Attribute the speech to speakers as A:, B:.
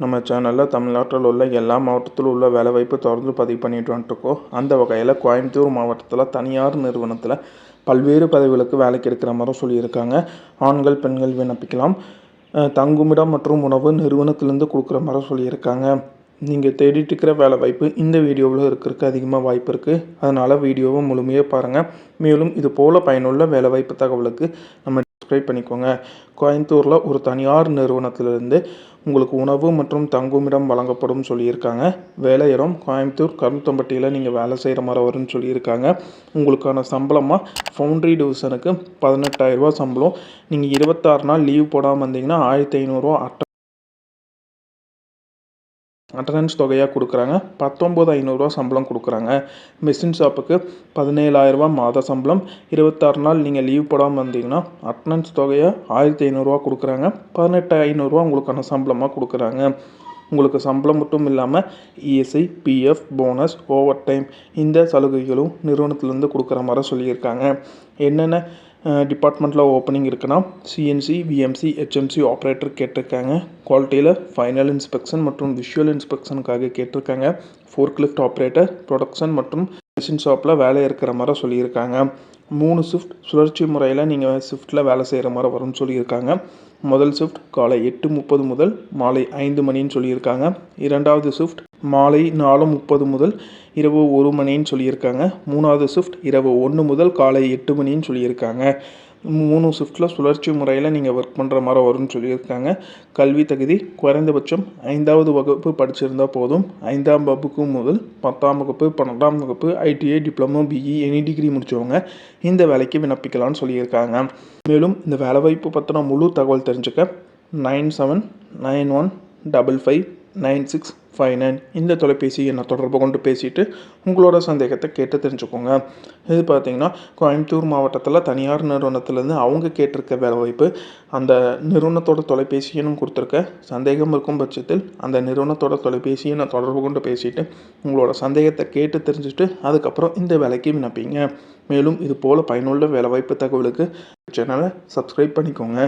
A: நம்ம சேனலில் தமிழ்நாட்டில் உள்ள எல்லா மாவட்டத்தில் உள்ள வேலைவாய்ப்பு தொடர்ந்து பதிவு பண்ணிட்டு வந்துட்டுருக்கோம். அந்த வகையில் கோயம்புத்தூர் மாவட்டத்தில் தனியார் நிறுவனத்தில் பல்வேறு பதவிகளுக்கு வேலைக்கு எடுக்கிற மாதிரி சொல்லியிருக்காங்க. ஆண்கள் பெண்கள் விண்ணப்பிக்கலாம். தங்குமிடம் மற்றும் உணவு நிறுவனத்திலேருந்து கொடுக்குற மாதிரி சொல்லியிருக்காங்க. நீங்கள் தேடிட்டு இருக்கிற வேலைவாய்ப்பு இந்த வீடியோவில் இருக்கிறதுக்கு அதிகமாக வாய்ப்பு இருக்குது. அதனால் வீடியோவை முழுமையாக பாருங்கள். மேலும் இது போல் பயனுள்ள வேலைவாய்ப்பு தகவலுக்கு நம்ம சப்ஸ்கிரைப் பண்ணிக்கோங்க. கோயம்புத்தூரில் ஒரு தனியார் நிறுவனத்திலிருந்து உங்களுக்கு உணவு மற்றும் தங்குமிடம் வழங்கப்படும் சொல்லியிருக்காங்க. வேலையிடம் கோயம்புத்தூர் கருத்தம்பட்டியில் நீங்கள் வேலை செய்கிற மாதிரி வரும்னு சொல்லியிருக்காங்க. உங்களுக்கான சம்பளமாக ஃபவுண்ட்ரி டிவிஷனுக்கு 18,000 சம்பளம். நீங்கள் 26 நாள் லீவ் போடாமல் வந்தீங்கன்னா 1,500 அட்டண்டன்ஸ் தொகையாக கொடுக்குறாங்க. 19,500 சம்பளம் கொடுக்குறாங்க. மெஷின் ஷாப்புக்கு 17,000 மாத சம்பளம். 26 நாள் நீங்கள் லீவ் போடாமல் வந்தீங்கன்னா அட்டண்டன்ஸ் தொகையாக 1,500 கொடுக்குறாங்க. 18,500 உங்களுக்கான சம்பளமாக கொடுக்குறாங்க. உங்களுக்கு சம்பளம் மட்டும் இல்லாமல் ESI, PF, bonus, over time இந்த சலுகைகளும் நிறுவனத்திலேருந்து கொடுக்குற மாதிரி சொல்லியிருக்காங்க. என்னென்ன டிபார்ட்மெண்ட்டில் ஓப்பனிங் இருக்குன்னா சிஎன்சி, விஎம்சி, ஹெச்எம்சி ஆப்ரேட்டர் கேட்டிருக்காங்க. குவாலிட்டியில் ஃபைனல் இன்ஸ்பெக்ஷன் மற்றும் விஷுவல் இன்ஸ்பெக்ஷனுக்காக கேட்டிருக்காங்க. ஃபோர்க்லிஃப்ட் ஆப்ரேட்டர், ப்ரொடக்ஷன் மற்றும் மிஷின் ஷாப்பில் வேலை இருக்கிற மாதிரி சொல்லியிருக்காங்க. 3 ஷிஃப்ட் சுழற்சி முறையில் நீங்கள் ஷிஃப்ட்டில் வேலை செய்கிற மாதிரி வரும்னு சொல்லியிருக்காங்க. முதல் ஷிஃப்ட் காலை 8:30 முதல் மாலை 5 மணின்னு சொல்லியிருக்காங்க. இரண்டாவது ஷிஃப்ட் மாலை 4:30 முதல் இரவு 1 மணின்னு சொல்லியிருக்காங்க. மூணாவது ஷிஃப்ட் இரவு 1 முதல் காலை 8 மணின்னு சொல்லியிருக்காங்க. 3 ஷிஃப்ட்டில் சுழற்சி முறையில் நீங்கள் ஒர்க் பண்ணுற மாதிரி வரும்னு சொல்லியிருக்காங்க. கல்வி தகுதி குறைந்தபட்சம் 5வது வகுப்பு படிச்சிருந்தால் போதும். 5ஆம் வகுப்பு முதல் 10ஆம் வகுப்பு, 12ஆம் வகுப்பு, ITI, diploma, BE any degree முடித்தவங்க இந்த வேலைக்கு விண்ணப்பிக்கலாம்னு சொல்லியிருக்காங்க. மேலும் இந்த வேலைவாய்ப்பு பற்றின முழு தகவல் தெரிஞ்சுக்க 9791559659 இந்த தொலைபேசி எண்ணை தொடர்பு கொண்டு பேசிட்டு உங்களோட சந்தேகத்தை கேட்டு தெரிஞ்சுக்கோங்க. இது பார்த்திங்கன்னா கோயம்புத்தூர் மாவட்டத்தில் தனியார் நிறுவனத்திலேருந்து அவங்க கேட்டிருக்க வேலைவாய்ப்பு. அந்த நிறுவனத்தோட தொலைபேசி எண்ணும் கொடுத்துருக்க. சந்தேகம் இருக்கும் பட்சத்தில் அந்த நிறுவனத்தோட தொலைபேசி எண்ணை தொடர்பு கொண்டு பேசிட்டு உங்களோட சந்தேகத்தை கேட்டு தெரிஞ்சுட்டு அதுக்கப்புறம் இந்த வேலைக்கு விண்ணப்பிங்க. மேலும் இது போல் பயனுள்ள வேலைவாய்ப்பு தகவலுக்கு சேனலை சப்ஸ்கிரைப் பண்ணிக்கோங்க.